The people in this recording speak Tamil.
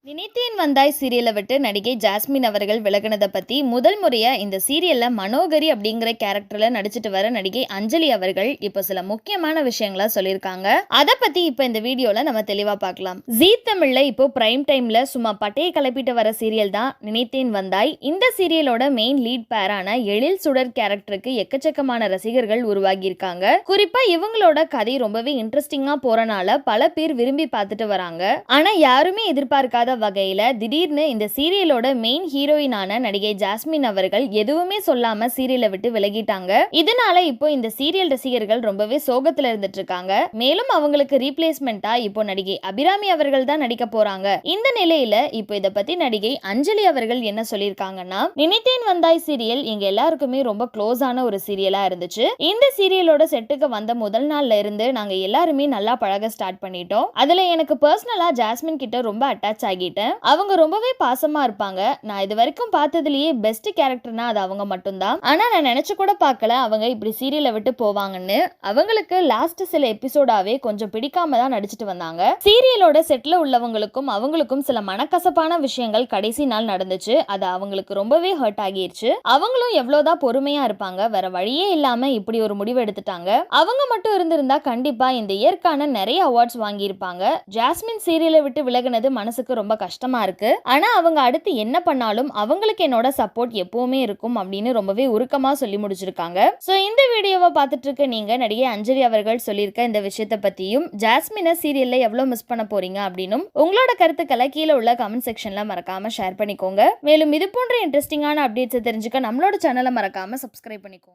நினைத்தேன் வந்தாய் சீரியலை விட்டு நடிகை ஜாஸ்மின் அவர்கள் விலகினதை பற்றி முதல் முறையாக இந்த சீரியலில் மனோகரி அப்படிங்கிற கேரக்டரில் நடிச்சிட்டு வர நடிகை அஞ்சலி அவர்கள் இப்போ சில முக்கியமான விஷயங்களை சொல்லியிருக்காங்க. அதை பற்றி இப்போ இந்த வீடியோவில் நம்ம தெளிவாக பார்க்கலாம். ஜீ தமிழில் இப்போ பிரைம் டைமில் சும்மா பட்டையை கிளப்பிட்டு வர சீரியல் தான் நினைத்தேன் வந்தாய். இந்த சீரியலோட மெயின் லீட் பேரான எழில் சுடர் கேரக்டருக்கு எக்கச்சக்கமான ரசிகர்கள் உருவாகியிருக்காங்க. குறிப்பாக இவங்களோட கதை ரொம்பவே இன்ட்ரெஸ்டிங்காக போகிறனால பல பேர் விரும்பி பார்த்துட்டு வராங்க. ஆனால் யாருமே எதிர்பார்க்காத வகையில திடீர்னு இந்த சீரியலோட மெயின் ஹீரோயினான நடிகை ஜாஸ்மின் அவர்கள் எதுவுமே சொல்லாம சீரியலை விட்டு விலகிட்டாங்க. இதனால இப்போ இந்த சீரியல் ரசிகர்கள் ரொம்பவே சோகத்துல இருந்துட்டு இருக்காங்க. மேலும் அவங்களுக்கு ரீப்ளேஸ்மெண்டா இப்போ நடிகை அபிராமி அவர்கள் தான் நடிக்க போறாங்க. இந்த நிலையில இப்போ இத பத்தி நடிகை அஞ்சலி அவர்கள் என்ன சொல்லியிருக்காங்கன்னா, நினைத்தேன் வந்தாய் சீரியல் எங்க எல்லாருக்குமே ரொம்ப க்ளோஸான ஒரு சீரியலா இருந்துச்சு. இந்த சீரியலோட செட்டுக்கு வந்த முதல் நாள்ல இருந்து நாங்க எல்லாருமே நல்லா பழக ஸ்டார்ட் பண்ணிட்டோம். அதுல எனக்கு பர்சனலா ஜாஸ்மின் கிட்ட ரொம்ப அட்டாச் ஆகி அவங்க ரொம்பவே பாசமா இருப்பாங்க. நான் இது வரைக்கும் பார்த்ததுலயே பெஸ்ட் கேரக்டர்னா அது அவங்க மட்டும்தான். ஆனா நான் நினைச்சு கூட பார்க்கல அவங்க இப்படி சீரியலை விட்டு போவாங்கன்னு. அவங்களுக்கு லாஸ்ட் சில எபிசோடாவே கொஞ்சம் பிடிக்காம தான் நடிச்சிட்டு வந்தாங்க. சீரியலோட செட்ல உள்ளவங்களுக்கும் அவங்களுக்கும் சில மனக்கசப்பான விஷயங்கள் கடைசி நாள் நடந்துச்சு. அது அவங்களுக்கு ரொம்பவே ஹர்ட் ஆகிருச்சு. அவங்களும் எவ்வளவுதான் பொறுமையா இருப்பாங்க, வேற வழியே இல்லாம இப்படி ஒரு முடிவு எடுத்துட்டாங்க. அவங்க மட்டும் இருந்திருந்தா கண்டிப்பா இந்த இயற்கான நிறைய அவார்ட்ஸ் வாங்கியிருப்பாங்க. ஜாஸ்மின் சீரியலை விட்டு விலகினது மனசுக்கு ரொம்ப கஷ்டமா இருக்கு. ஆனா அவங்க அடுத்து என்ன பண்ணாலும் அவங்களுக்கு என்னோட சப்போர்ட் எப்பவுமே இருக்கும் அப்படின்னு ரொம்பவே உருக்கமா சொல்லி முடிச்சிருக்காங்க. சோ இந்த வீடியோவை பார்த்துட்டு இருக்க நீங்க நடிகை அஞ்சலி அவர்கள் சொல்லியிருக்க இந்த விஷயத்தை பத்தியும் ஜாஸ்மினை சீரியல்ல எவ்வளவு மிஸ் பண்ண போறீங்க அப்படின்னும் உங்களோட கருத்துக்களை கீழே உள்ள கமெண்ட் செக்ஷன்ல மறக்காம ஷேர் பண்ணிக்கோங்க. மேலும் இது போன்ற இன்ட்ரெஸ்டிங்கான அப்டேட்ஸை தெரிஞ்சுக்க நம்மளோட சேனலை மறக்காம சப்ஸ்கிரைப் பண்ணிக்கோங்க.